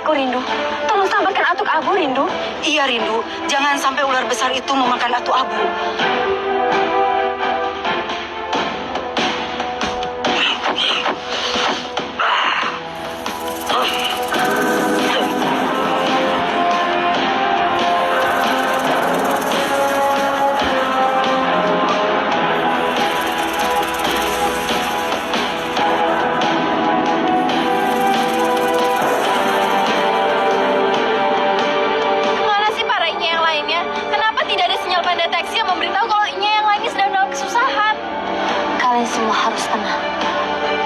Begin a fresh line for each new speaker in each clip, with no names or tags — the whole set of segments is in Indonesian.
aku, Rindu. Tolong selamatkan Atuk Abu, Rindu.
Iya, Rindu. Jangan sampai ular besar itu memakan Atuk Abu.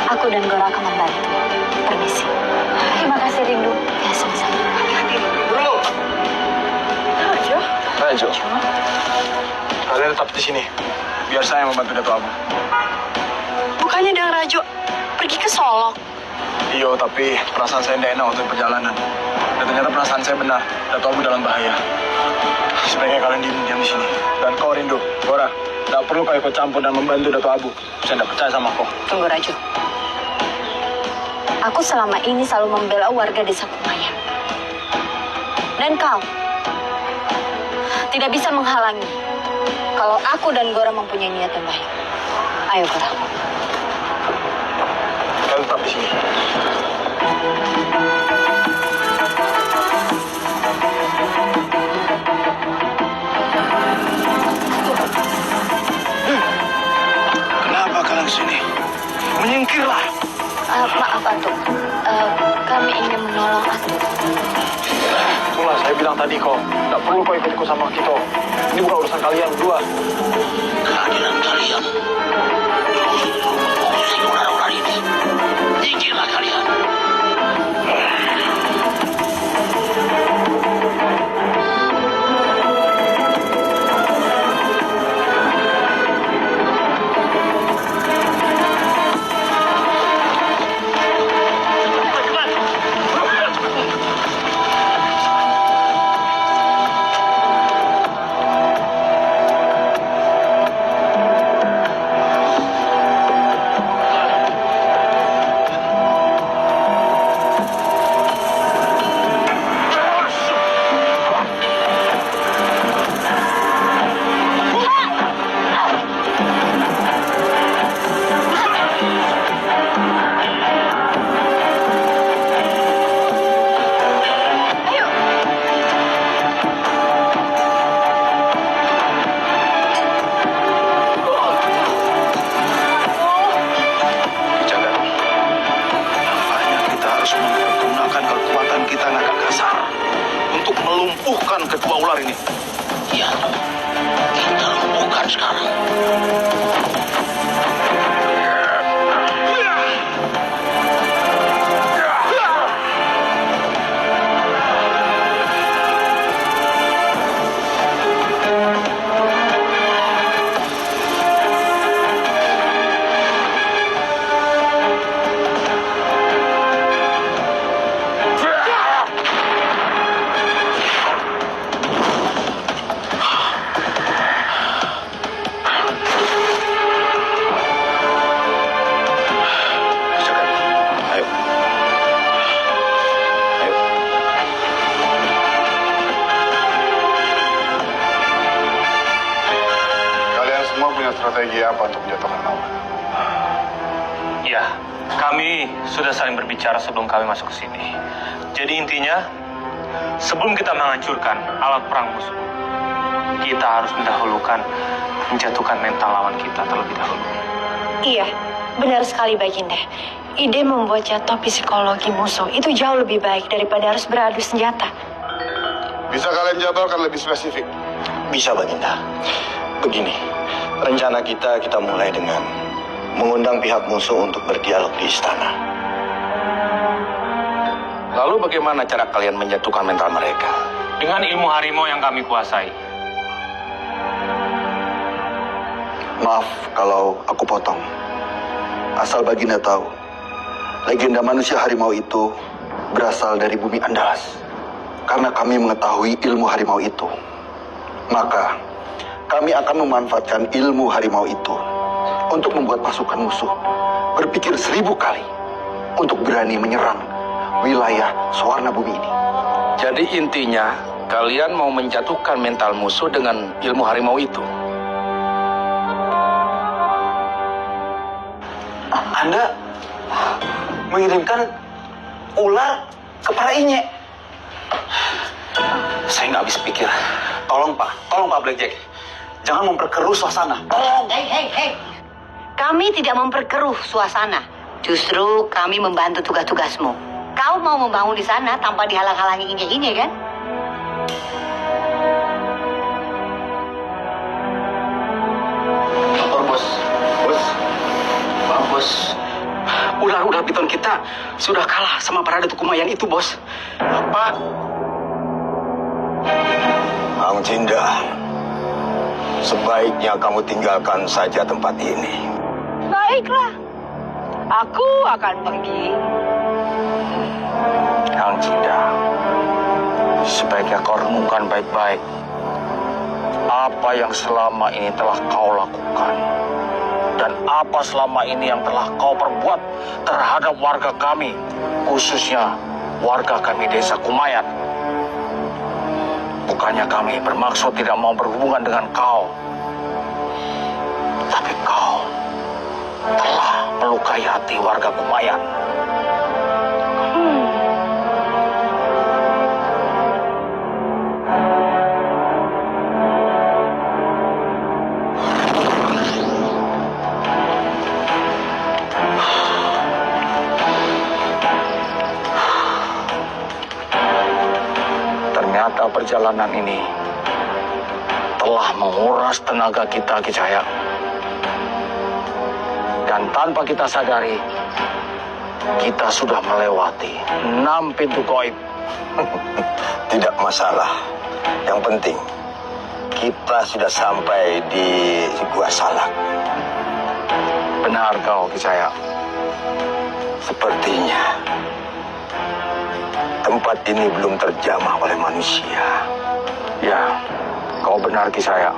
Aku dan Gora akan membantu. Permisi. Terima kasih, Rindu. Ya, sama-sama.
Bro.
Rajo.
Rajo. Kalian tetap di sini. Biar saya membantu Dato' Abu.
Bukannya dengan Rajo pergi ke Solok?
Iya, tapi perasaan saya tidak enak waktu perjalanan. Dan ternyata perasaan saya benar. Dato' Abu dalam bahaya. Sebaiknya kalian diam di sini. Dan kau, Rindu, Gora, tidak perlu kau ikut campur dan membantu Dato' Abu. Saya tidak percaya sama kau.
Tunggu, Rajo. Aku selama ini selalu membela warga desa Kumayan. Dan kau tidak bisa menghalangi kalau aku dan Gora mempunyai niat yang baik. Ayo, Gora.
Kalian tetap di sini. Kenapa kalian sini? Menyingkirlah.
Maaf, Atuk. Kami ingin menolong Atuk.
Itulah saya bilang tadi kok. Tidak perlu kau ikut sama kita. Ini bukan urusan kalian berdua.
Kehadiran kalian justru mengusir ular-ular ini. Singkirlah kalian.
Kedua ular ini.
Ya, kita lumpuhkan sekarang.
Strategi apa untuk menjatuhkan lawan?
Ya, kami sudah saling berbicara sebelum kami masuk ke sini. Jadi intinya, sebelum kita menghancurkan alat perang musuh, kita harus mendahulukan menjatuhkan mental lawan kita terlebih dahulu.
Iya, benar sekali Baginda. Ide membuat jatuh psikologi musuh itu jauh lebih baik daripada harus beradu senjata.
Bisa kalian jabarkan lebih spesifik?
Bisa, Baginda. Begini, rencana kita mulai dengan mengundang pihak musuh untuk berdialog di istana.
Lalu bagaimana cara kalian menjatuhkan mental mereka?
Dengan ilmu harimau yang kami kuasai.
Maaf kalau aku potong. Asal Baginda tahu, legenda manusia harimau itu berasal dari bumi Andalas. Karena kami mengetahui ilmu harimau itu, maka kami akan memanfaatkan ilmu harimau itu untuk membuat pasukan musuh berpikir 1000 kali untuk berani menyerang wilayah Swarna Bumi ini.
Jadi intinya, kalian mau menjatuhkan mental musuh dengan ilmu harimau itu.
Anda mengirimkan ular ke para Inye. Saya nggak habis pikir. Tolong Pak Blackjack. Jangan memperkeruh suasana. Tolong.
Hei. Kami tidak memperkeruh suasana. Justru kami membantu tugas-tugasmu. Kau mau membangun di sana tanpa dihalang-halangi Inye kan?
Bos. Ular-ular piton kita sudah kalah sama para Datuk Kumayan itu, Bos. Apa?
Mang Cinda, sebaiknya kamu tinggalkan saja tempat ini.
Baiklah. Aku akan pergi.
Kang Cinda, sebaiknya kau renungkan baik-baik apa yang selama ini telah kau lakukan dan apa selama ini yang telah kau perbuat terhadap warga kami, khususnya warga kami desa Kumayan. Bukannya kami bermaksud tidak mau berhubungan dengan kau, tapi kau telah melukai hati warga Kumayan. Ternyata perjalanan ini telah menguras tenaga kita, Ki Cahya. Dan tanpa kita sadari, kita sudah melewati 6 pintu gaib.
Tidak masalah. Yang penting, kita sudah sampai di Gua Salak.
Benar kau, Ki Cahya.
Sepertinya tempat ini belum terjamah oleh manusia.
Ya, kau benar, Ki Cahya.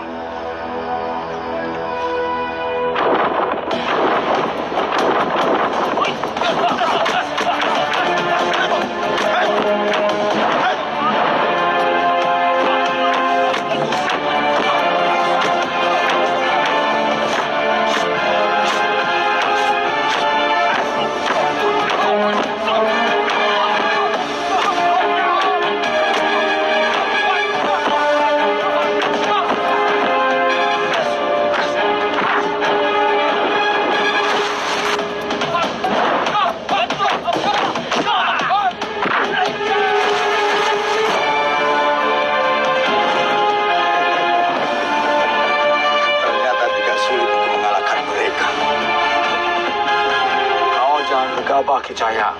Gegabah, Ki Cahya.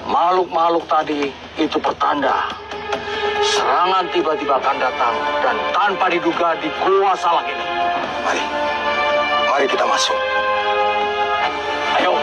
Makhluk-makhluk tadi itu pertanda serangan tiba-tiba akan datang dan tanpa diduga di Gua Salak ini.
Mari kita masuk.
Ayo.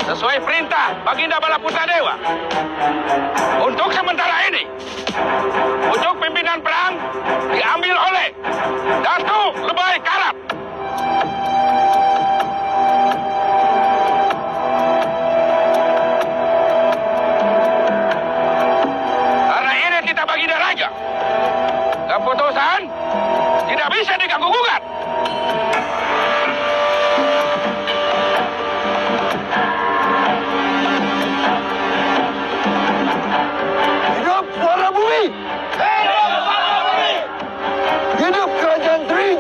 Sesuai perintah Baginda Balaputra Dewa, untuk sementara ini, untuk pimpinan perang diambil oleh Datuk Lebay Karat. Karena ini titah Baginda Raja, keputusan tidak bisa diganggu-gugat.
Hidup Swarna Bumi! Hidup Kerajaan Tri!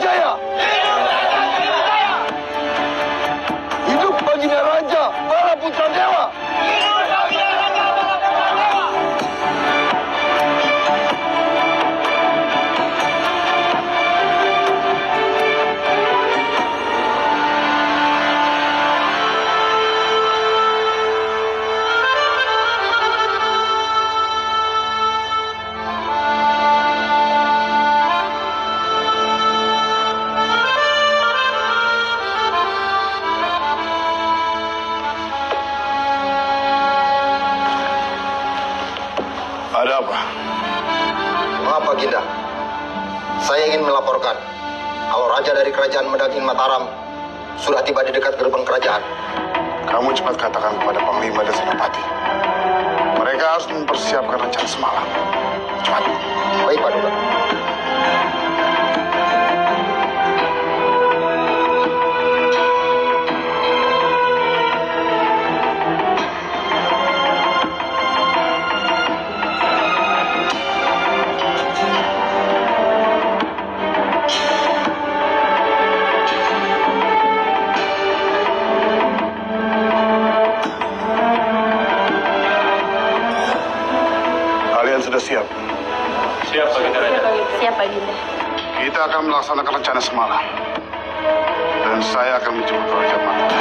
kerajaan Medangin Mataram sudah tiba di dekat gerbang kerajaan.
Kamu cepat katakan kepada Panglima dan Senopati. Mereka harus mempersiapkan rencana semalam. Cepat.
Baik, Paduka.
Kalian sudah siap?
Siap, Baginda Raja.
Siap, Baginda.
Kita akan melaksanakan rencana semalam. Dan saya akan menjemput Raja Mata.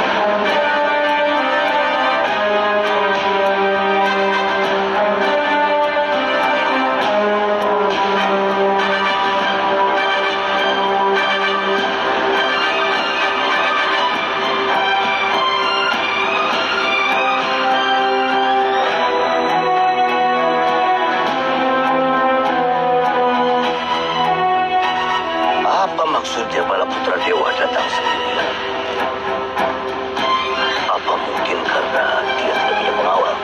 Apa maksudnya Balaputra Dewa datang sendirian? Apa mungkin karena dia tidak punya pengawal?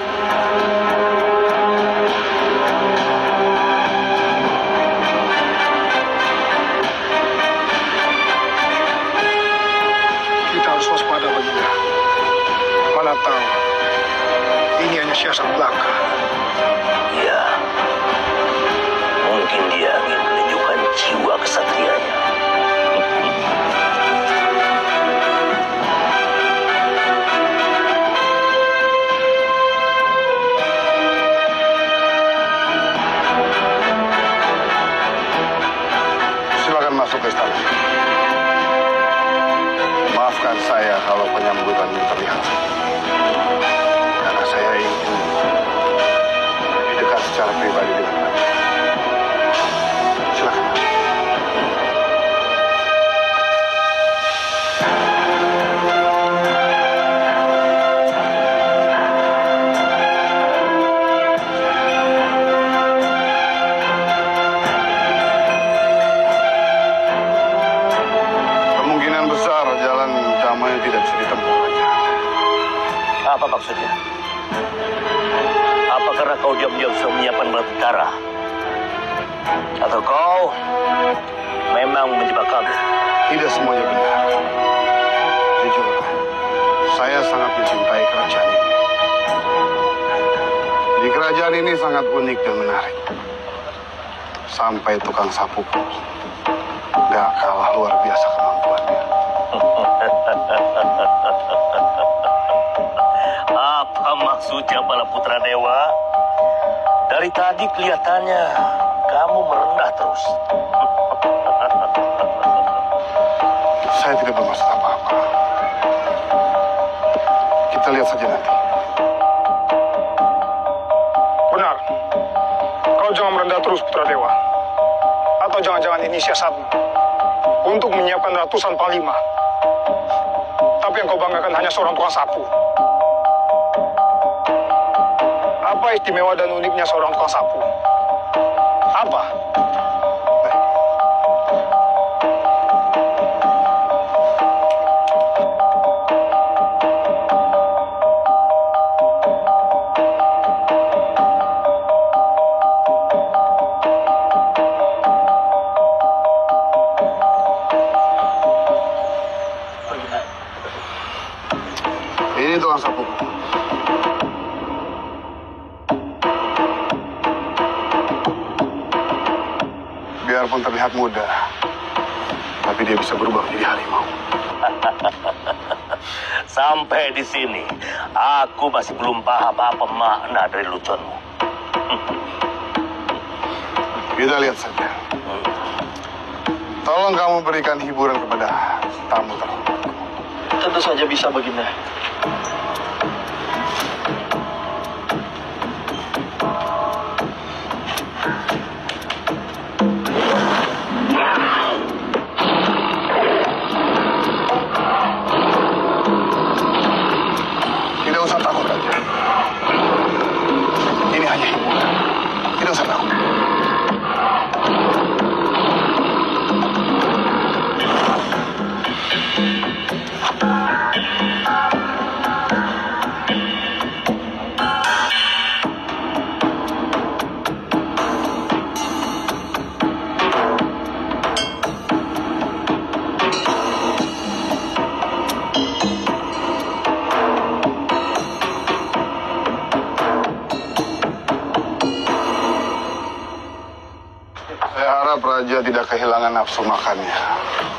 Kita harus waspada, Baginda. Mana tahu, ini hanya siasat belaka.
Ya, mungkin dia ingin menunjukkan jiwa kesatrianya.
Silakan masuk ke istana. Maafkan saya kalau penyambutan ini terlihat. Karena saya ingin lebih dekat secara pribadi dengan Anda. Silakan. Kemungkinan besar jalan damai tidak bisa ditempuh, Raja.
Apa maksudnya? Apa karena kau diam-diam sudah menyiapkan bala tentara? Atau kau memang menjebak kami?
Tidak semuanya benar. Jujur, saya sangat mencintai kerajaan ini. Di kerajaan ini sangat unik dan menarik. Sampai tukang sapu pun gak kalah luar biasa kemampuannya.
Apa maksudnya Balaputra Dewa? Dari tadi kelihatannya kamu merendah terus.
Saya tidak bermaksud apa-apa. Kita lihat saja nanti. Benar. Kau jangan merendah terus, Putra Dewa. Atau jangan-jangan ini siasatmu untuk menyiapkan ratusan panglima. Tapi yang kau banggakan hanya seorang tukang sapu. Apa istimewa dan uniknya seorang tukang sapu? Apa? Ini tukang sapu. Biarpun terlihat muda, tapi dia bisa berubah menjadi harimau.
Sampai di sini, aku masih belum paham apa makna dari luconmu.
Kita lihat saja. Tolong kamu berikan hiburan kepada tamu terhormatku.
Tentu saja bisa, Baginda.
Tidak usah takut, Raja. Ini hanya hiburan. Tidak usah takut.
nafsu makannya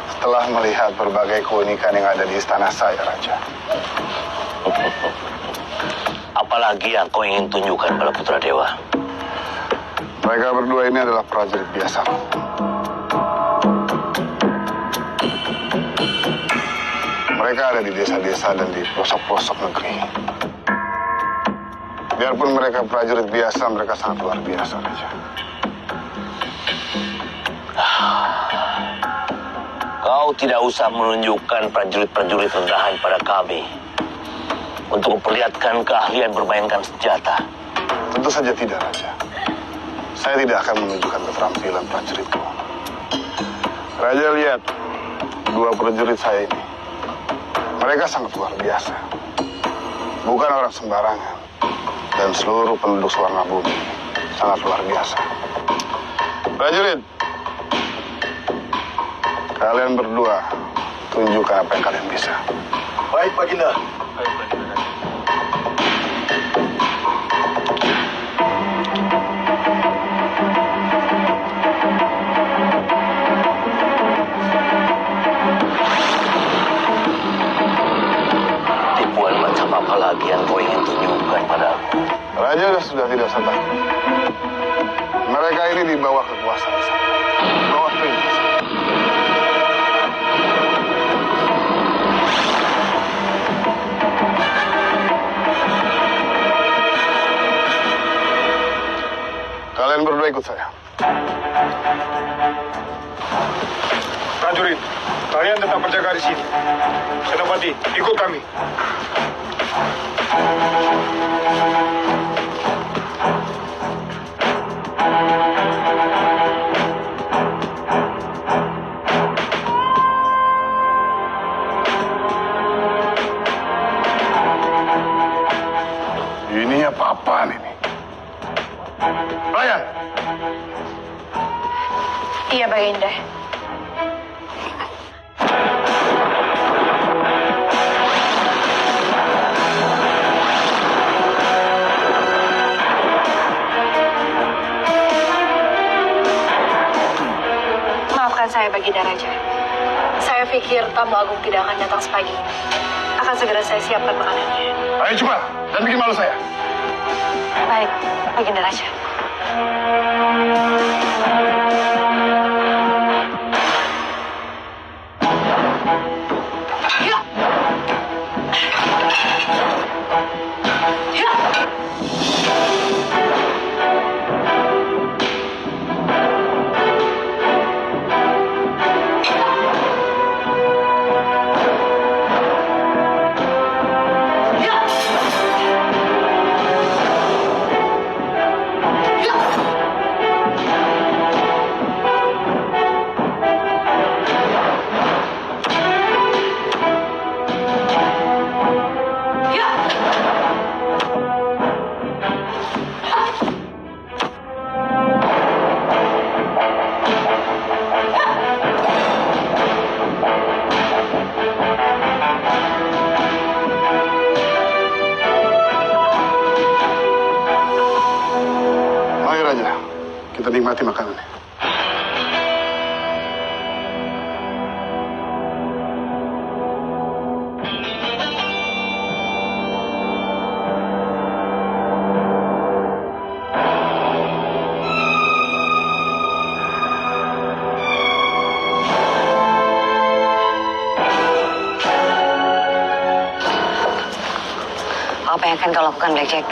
setelah melihat berbagai keunikan yang ada di istana saya, Raja.
Apalagi yang kau ingin tunjukkan pada putra dewa?
Mereka berdua ini adalah prajurit biasa. Mereka ada di desa-desa dan di pelosok-pelosok negeri. Biarpun mereka prajurit biasa, mereka sangat luar biasa, Raja.
Kau tidak usah menunjukkan prajurit-prajurit rendahan pada kami untuk memperlihatkan keahlian bermainkan senjata.
Tentu saja tidak, Raja. Saya tidak akan menunjukkan keterampilan prajuritku. Raja lihat, dua prajurit saya ini. Mereka sangat luar biasa. Bukan orang sembarangan. Dan seluruh penduduk Sewarna Bumi sangat luar biasa. Prajurit, kalian berdua tunjukkan apa yang kalian bisa.
Baik, Baginda.
Tipuan macam apa lagi yang kau ingin tunjukkan padaku?
Raja sudah tidak usah takut. Mereka ini di bawah kekuasaan saya. Di bawah perintah saya. Kalian berdua ikut saya.
Prajurit, kalian tetap berjaga di sini. Senopati, ikut kami.
Ini apa-apaan ini? Ryan!
Iya, Baginda. Maafkan saya, Baginda Raja. Saya pikir tamu agung tidak akan datang sepagi ini. Akan segera saya siapkan makanannya.
Ayo cepat, dan bikin malu saya.
Baik, Baginda Raja.
Mari Raja, kita nikmati makanannya.
Apa yang akan kau lakukan, Blackjack?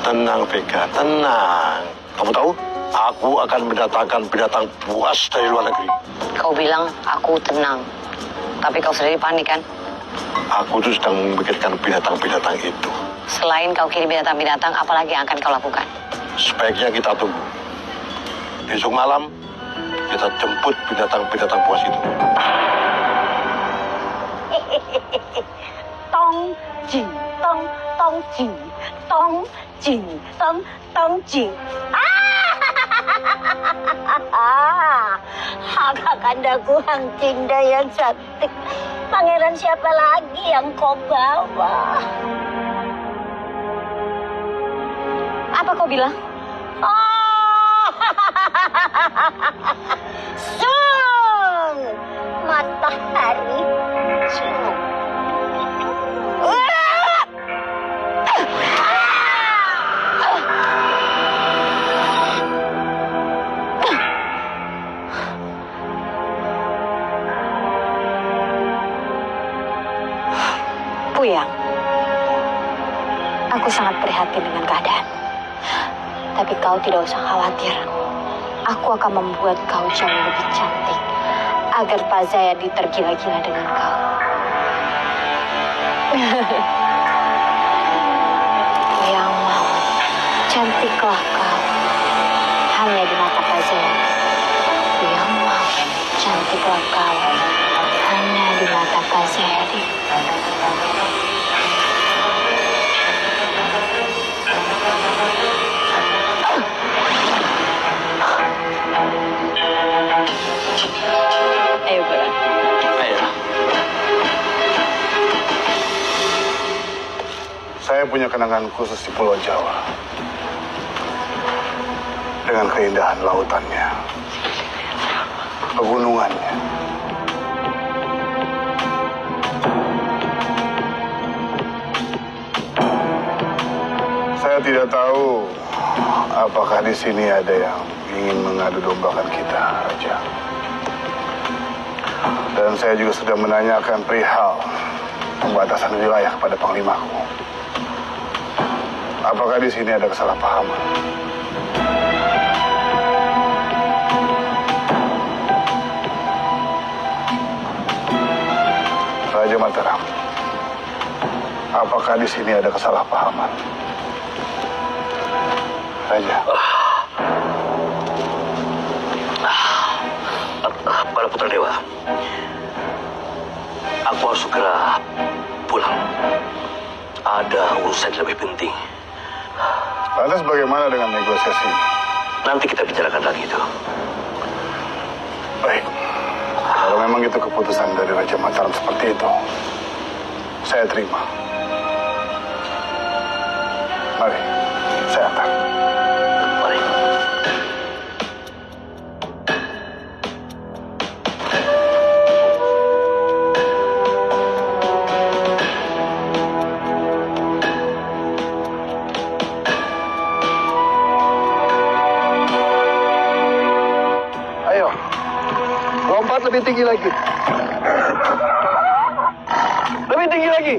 Tenang, Vega, tenang. Kamu tahu, aku akan mendatangkan binatang buas dari luar negeri.
Kau bilang aku tenang, tapi kau sendiri panik kan?
Aku tuh sedang memikirkan binatang-binatang itu.
Selain kau kirim binatang-binatang, apa lagi yang akan kau lakukan?
Sebaiknya kita tunggu. Besok malam, kita jemput binatang-binatang buas itu.
Tong jing, tong jing, tong jing, tong jing. Kakandaku Hang Cinda yang cantik. Pangeran siapa lagi yang kau bawa? Apa kau bilang? Oh,
Sung! Matahari. Sung.
Puyang, aku sangat prihatin dengan keadaan. Tapi kau tidak usah khawatir. Aku akan membuat kau jauh lebih cantik agar Pak Zayadi tergila-gila dengan kau. Puyang mau, cantiklah kau hanya di mata Pak Zayadi. Puyang mau, cantiklah kau hanya di mata Pak Zayadi. Ayo, Bora.
Ayo. Saya punya kenangan khusus di Pulau Jawa. Dengan keindahan lautannya, pegunungannya. Saya tidak tahu apakah di sini ada yang ingin mengadu dombakan kita, Raja. Dan saya juga sudah menanyakan perihal pembatasan wilayah kepada Panglimaku. Apakah di sini ada kesalahpahaman? Raja Mataram, apakah di sini ada kesalahpahaman? Raja.
Para putra dewa, aku harus segera pulang. Ada urusan yang lebih penting.
Lantas bagaimana dengan negosiasi?
Nanti kita bicarakan lagi itu.
Baik. Kalau memang itu keputusan dari Raja Mataram seperti itu, saya terima. Mari, saya antar.
Mari.
Ayo, lompat lebih tinggi lagi. Lebih tinggi lagi.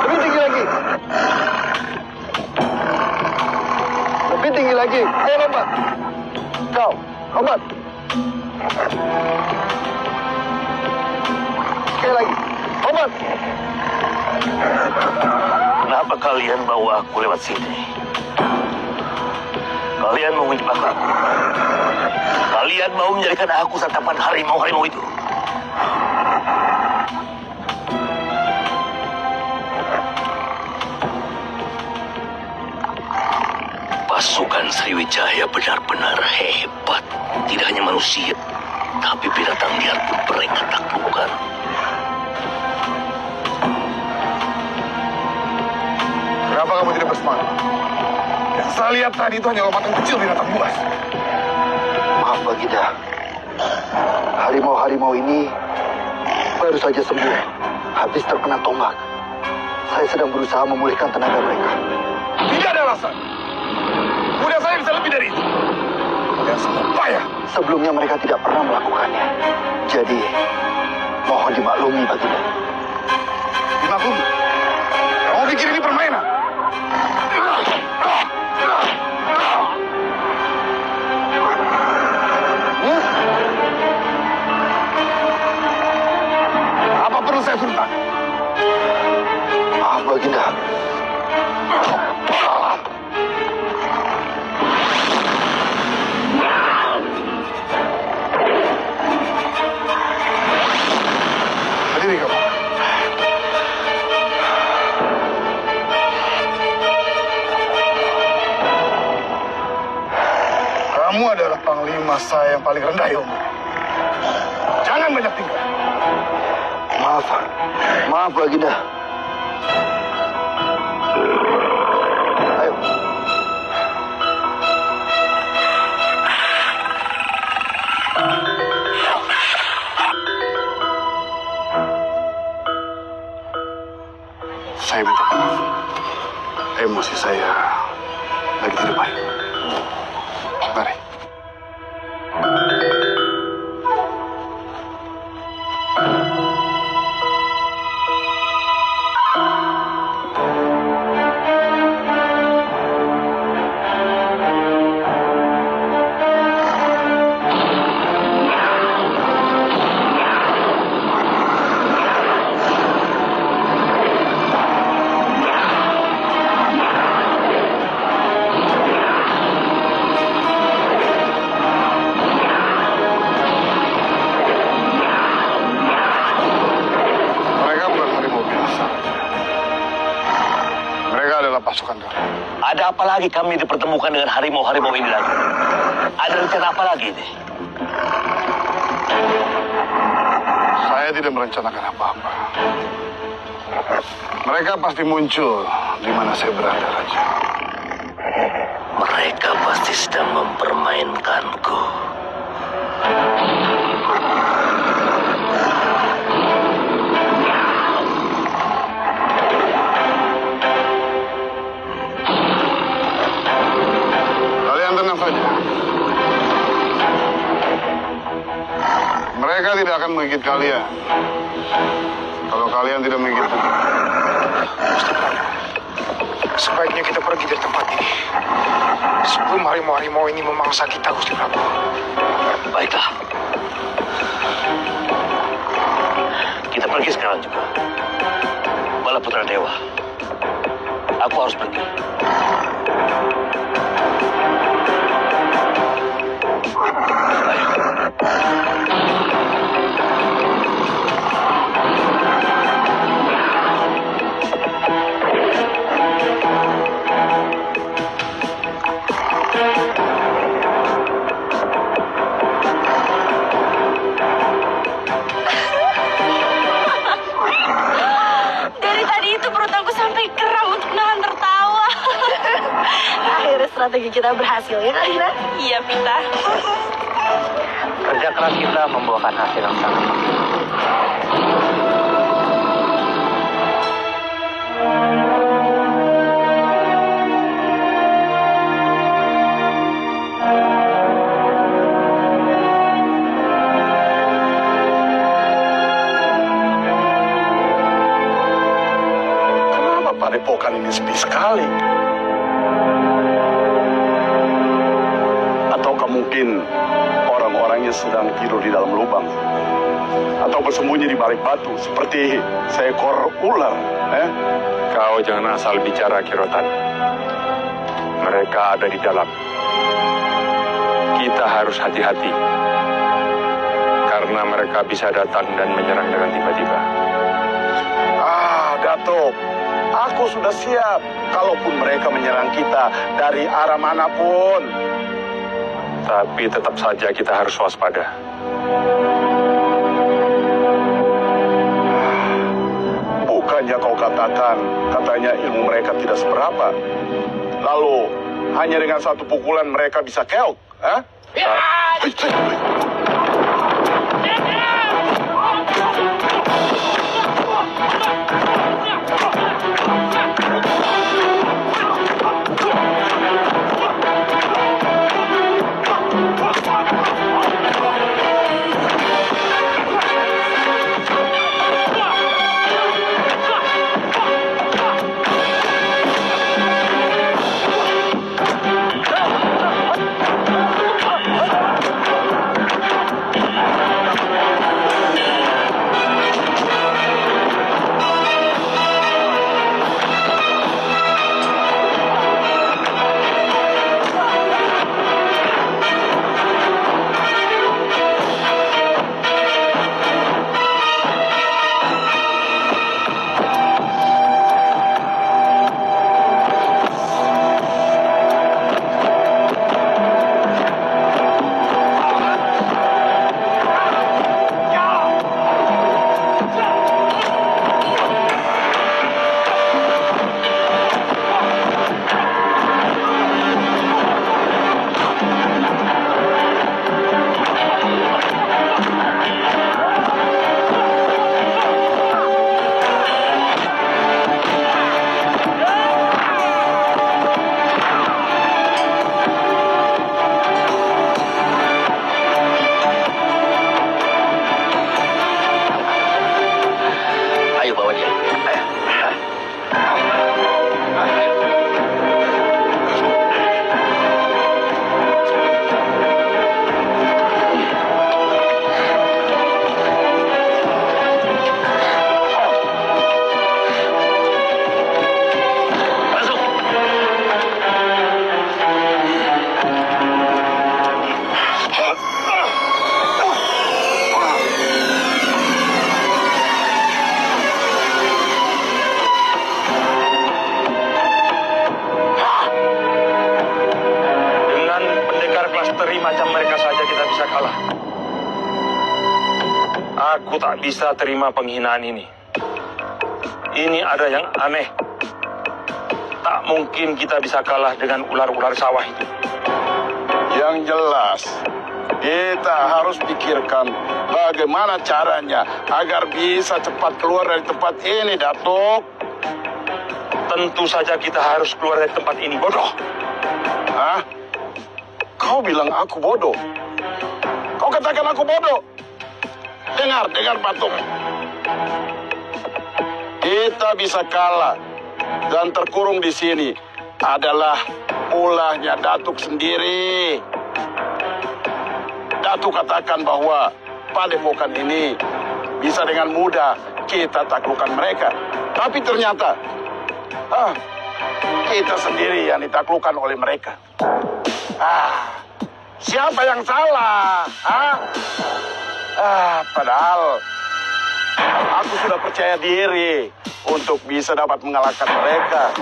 Lebih tinggi lagi. Lebih tinggi lagi. Ayo lompat. Kau, lompat. Sekali lagi. Lompat.
Kenapa kalian bawa aku lewat sini? Kalian mau menjebak aku. Kalian mau menjadikan aku santapan harimau-harimau itu. Pasukan Sriwijaya benar-benar hebat. Tidak hanya manusia, tapi binatang liar pun mereka taklukkan.
Kenapa kamu tidak bersemangat? Yang saya lihat tadi itu hanya lompatan kecil binatang buas.
Maaf, Baginda. Harimau-harimau ini baru saja sembuh habis terkena tombak. Saya sedang berusaha memulihkan tenaga mereka.
Tidak ada alasan. Mudah saya bisa lebih dari itu. Kalian semua payah.
Sebelumnya mereka tidak pernah melakukannya. Jadi, mohon dimaklumi, Baginda.
Dimaklumi? Kamu pikir ini permainan? Apa perlu saya suruh?
Maaf, Baginda.
Berdiri kamu. Kamu adalah panglima saya yang paling rendah ilmu. Jangan banyak tingkah.
Maaf. Maaf, Baginda. Ayo.
emosi saya lagi tidak baik. Mari. Pasukan Dora.
Ada apa lagi kami dipertemukan dengan harimau-harimau ini lagi? Ada rencana apa lagi ini?
Saya tidak merencanakan apa-apa. Mereka pasti muncul di mana saya berada, Raja.
Mereka pasti sedang mempermainkanku.
Tenang saja. Mereka tidak akan menggigit kalian. Kalau kalian tidak menggigit mereka.
Sebaiknya kita pergi dari tempat ini sebelum harimau-harimau ini memangsa kita, Gusti Prabu.
Baiklah. Kita pergi sekarang juga. Bala Putra Dewa. Aku harus pergi.
Dari tadi itu perut aku sampai kram untuk nahan tertawa. Akhirnya strategi kita berhasil ya, Kalina? Iya, Pita.
Kerja keras kita membuahkan hasil yang sangat maksimal.
Kenapa padepokan ini sepi sekali? Ataukah mungkin orang-orangnya sedang tidur di dalam lubang? Atau bersembunyi di balik batu seperti seekor ular?
Kau jangan asal bicara, Kirotan. Mereka ada di dalam. Kita harus hati-hati. Karena mereka bisa datang dan menyerang dengan tiba-tiba.
Datuk, aku sudah siap. Kalaupun mereka menyerang kita dari arah manapun.
Tapi tetap saja kita harus waspada.
Bukannya kau katakan, katanya ilmu mereka tidak seberapa. Lalu, hanya dengan satu pukulan mereka bisa keok, ha?
Aku tak bisa terima penghinaan ini. Ini ada yang aneh. Tak mungkin kita bisa kalah dengan ular-ular sawah itu.
Yang jelas, kita harus pikirkan bagaimana caranya agar bisa cepat keluar dari tempat ini, Datuk.
Tentu saja kita harus keluar dari tempat ini, bodoh.
Hah? Kau bilang aku bodoh? Kau katakan aku bodoh? Dengar, Patung. Kita bisa kalah dan terkurung di sini adalah ulahnya Datuk sendiri. Datuk katakan bahwa padepokan ini bisa dengan mudah kita taklukkan mereka. Tapi ternyata kita sendiri yang ditaklukkan oleh mereka. Siapa yang salah? Padahal aku sudah percaya diri untuk bisa dapat mengalahkan mereka,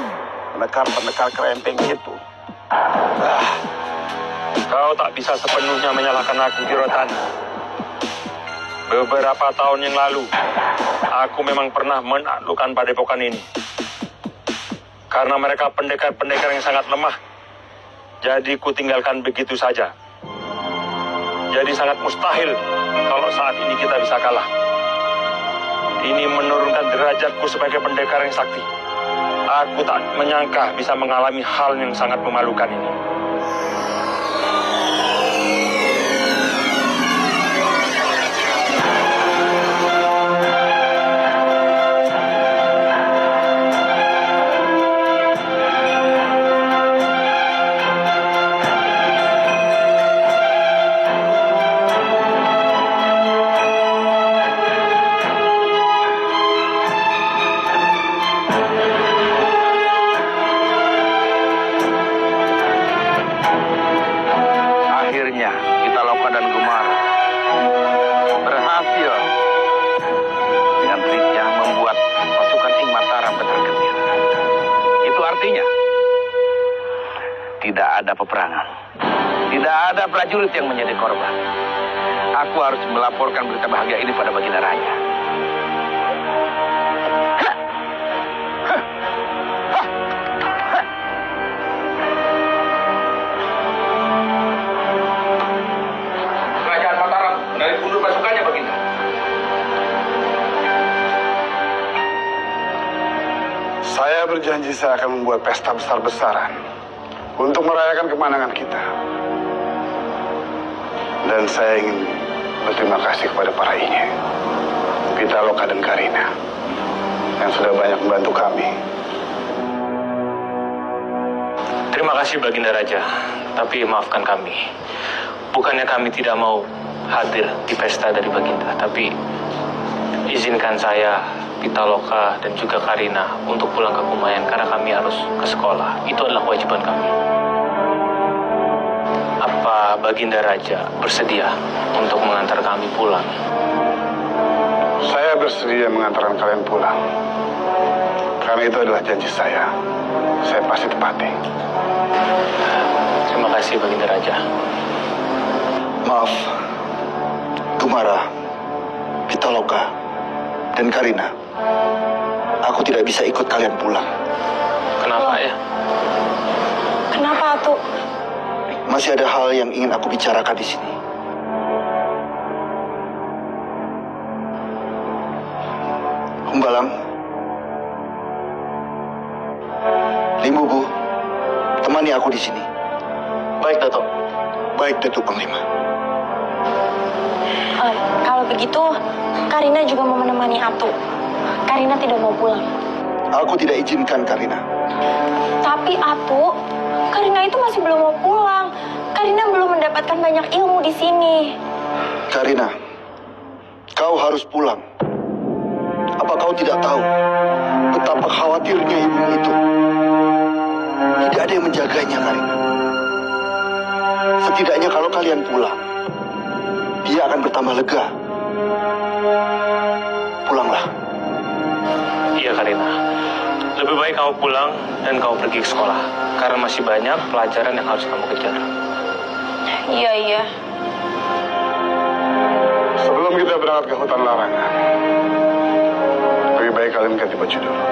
pendekar-pendekar kerempeng itu.
Kau tak bisa sepenuhnya menyalahkan aku, Kirotan. Beberapa tahun yang lalu, aku memang pernah menaklukkan padepokan ini. Karena mereka pendekar-pendekar yang sangat lemah, jadi ku tinggalkan begitu saja. Jadi sangat mustahil kalau saat ini kita bisa kalah. Ini menurunkan derajatku sebagai pendekar yang sakti. Aku tak menyangka bisa mengalami hal yang sangat memalukan ini.
Pitaloka dan Gumara berhasil dengan triknya membuat pasukan Ing Mataram ketar-ketir. Itu artinya tidak ada peperangan, tidak ada prajurit yang menjadi korban. Aku harus melaporkan berita bahagia ini pada Baginda Raja.
Saya berjanji saya akan membuat pesta besar-besaran untuk merayakan kemenangan kita. Dan saya ingin berterima kasih kepada para inye, Pitaloka dan Karina, yang sudah banyak membantu kami.
Terima kasih Baginda Raja, tapi maafkan kami. Bukannya kami tidak mau hadir di pesta dari Baginda, tapi izinkan saya, Pitaloka dan juga Karina untuk pulang ke Kumayan karena kami harus ke sekolah. Itu adalah kewajiban kami. Apa Baginda Raja bersedia untuk mengantar kami pulang?
Saya bersedia mengantarkan kalian pulang. Karena itu adalah janji saya. Saya pasti tepati.
Terima kasih Baginda Raja.
Maaf, Gumara, Pitaloka, dan Karina. Aku tidak bisa ikut kalian pulang.
Kenapa ya?
Kenapa, Atu?
Masih ada hal yang ingin aku bicarakan di sini. Humbalang, Limbubu, temani aku di sini.
Baik, Datuk.
Baik, Datuk Panglima.
Kalau begitu, Karina juga mau menemani Atu. Karina tidak mau pulang.
Aku tidak izinkan Karina.
Tapi Atu, Karina itu masih belum mau pulang. Karina belum mendapatkan banyak ilmu di sini.
Karina, kau harus pulang. Apa kau tidak tahu betapa khawatirnya ibu itu? Tidak ada yang menjaganya, Karina. Setidaknya kalau kalian pulang, dia akan bertambah lega. Pulanglah.
Iya Karina, lebih baik kamu pulang dan kamu pergi ke sekolah karena masih banyak pelajaran yang harus kamu kejar.
Iya.
Sebelum Sebelum kita berangkat ke hutan larangan, lebih baik kalian ganti baju dulu.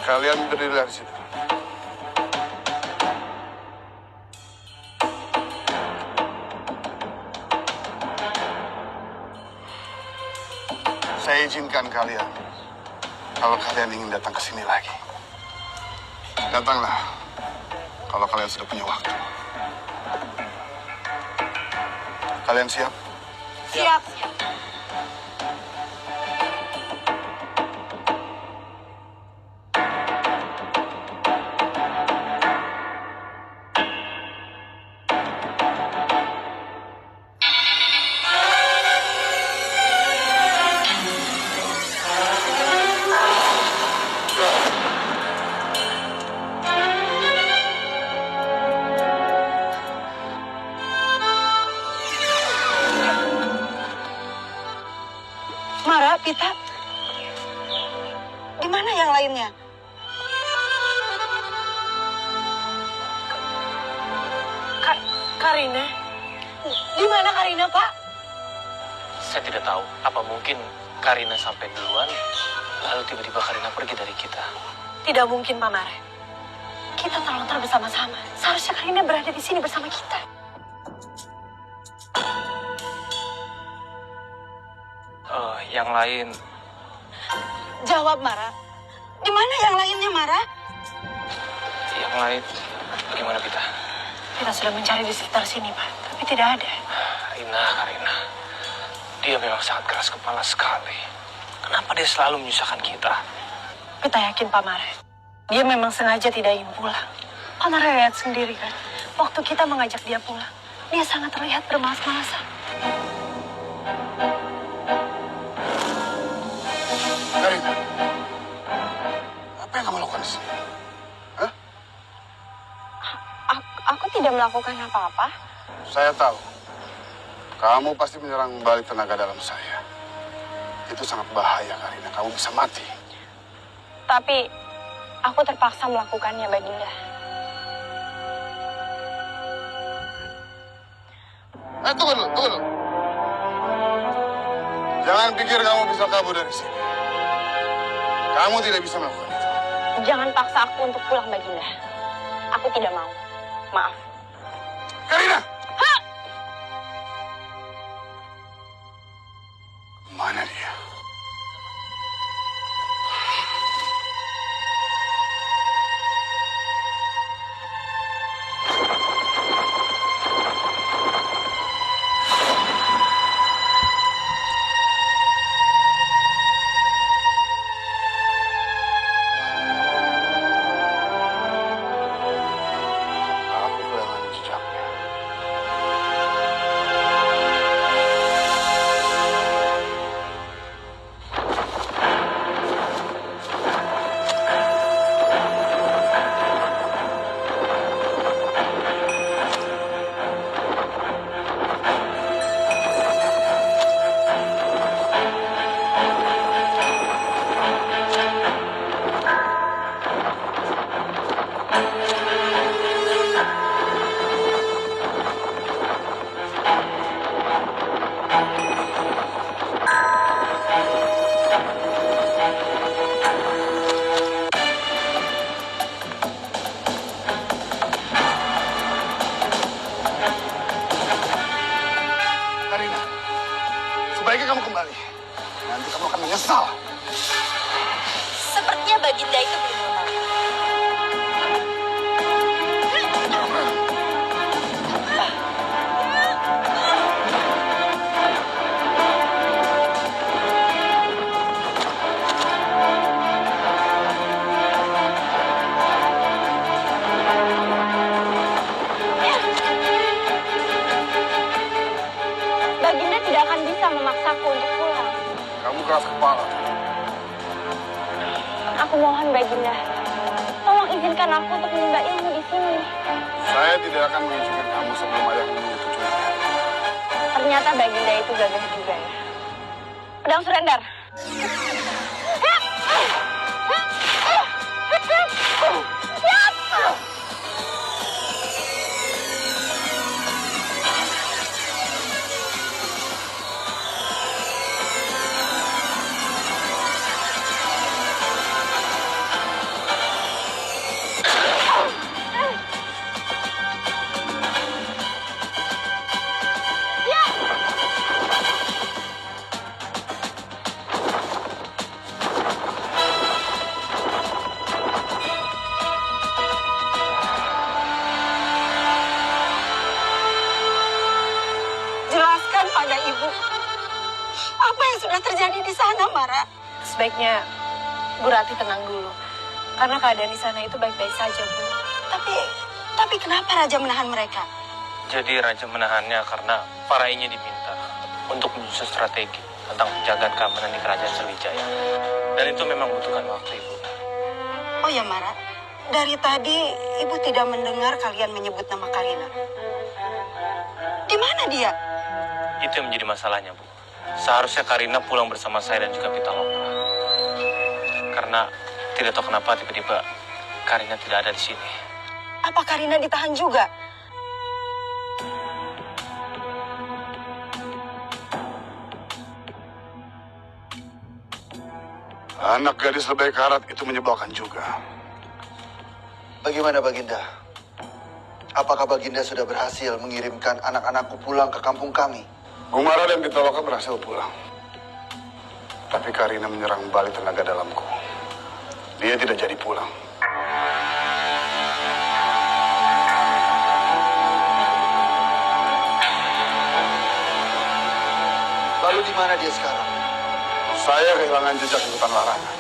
Kalian berdiri dari situ. Saya izinkan kalian, kalau kalian ingin datang ke sini lagi. Datanglah, kalau kalian sudah punya waktu. Kalian siap?
Siap.
Mara, Pita, di mana yang lainnya? Karina, di mana Karina, Pak?
Saya tidak tahu. Apa mungkin Karina sampai duluan, lalu tiba-tiba Karina pergi dari kita?
Tidak mungkin, Pak Mara. Kita terlontar bersama-sama. Seharusnya Karina berada di sini bersama kita.
Yang lain,
Jawab, Mara. Di mana yang lainnya, Mara?
yang lain, gimana Pita?
Kita sudah mencari di sekitar sini, Pak. Tapi tidak ada.
Karina, dia memang sangat keras kepala sekali. Kenapa dia selalu menyusahkan kita?
Kita yakin, Pak Mara. Dia memang sengaja tidak ingin pulang. Pak Mara lihat sendiri kan. Waktu kita mengajak dia pulang, dia sangat terlihat bermalas-malasan.
Karina, apa yang kamu lakukan di sini? Hah?
Aku tidak melakukan apa-apa.
Saya tahu. Kamu pasti menyerang balik tenaga dalam saya. Itu sangat bahaya, Karina. Kamu bisa mati.
Tapi aku terpaksa melakukannya, Baginda.
Tunggu dulu. Jangan pikir kamu bisa kabur dari sini. Kamu tidak bisa melakukan itu.
Jangan paksa aku untuk pulang, Baginda. Aku tidak mau. Maaf.
Karina! Mana dia? Aku kehilangan jejaknya. Karina, sebaiknya kamu kembali. Nanti kamu akan menyesal.
Sepertinya Baginda itu belum tahu. Baginda tidak akan bisa memaksaku untuk pulang.
Kamu keras kepala.
Aku mohon, Baginda. Tolong
izinkan aku untuk menimba ilmu di sini.
Saya tidak akan mengizinkan kamu sebelum ayahmu menyetujuinya.
Ternyata Baginda itu gagah juga ya. Pedang surrender.
Jelaskan pada ibu apa yang sudah terjadi di sana, Mara. Sebaiknya Bu Rati tenang dulu, karena keadaan di sana itu baik-baik saja, Bu. Tapi kenapa Raja menahan mereka?
Jadi Raja menahannya karena para Inye diminta untuk menyusun strategi tentang penjagaan keamanan di Kerajaan Sriwijaya. Dan itu memang membutuhkan waktu, Ibu.
Oh ya, Mara, dari tadi Ibu tidak mendengar kalian menyebut nama Karina. Di mana dia?
Itu yang menjadi masalahnya, Bu. Seharusnya Karina pulang bersama saya dan juga Pitaloka. Karena tidak tahu kenapa tiba-tiba Karina tidak ada di sini.
Apa Karina ditahan juga?
Anak gadis lebay karat itu menyebalkan juga.
Bagaimana Baginda? Apakah Baginda sudah berhasil mengirimkan anak-anakku pulang ke kampung kami?
Gumara dan Pitaloka berhasil pulang. Tapi Karina menyerang balik tenaga dalamku. Dia tidak jadi pulang.
Lalu di mana dia sekarang?
Saya kehilangan jejak di hutan larangan.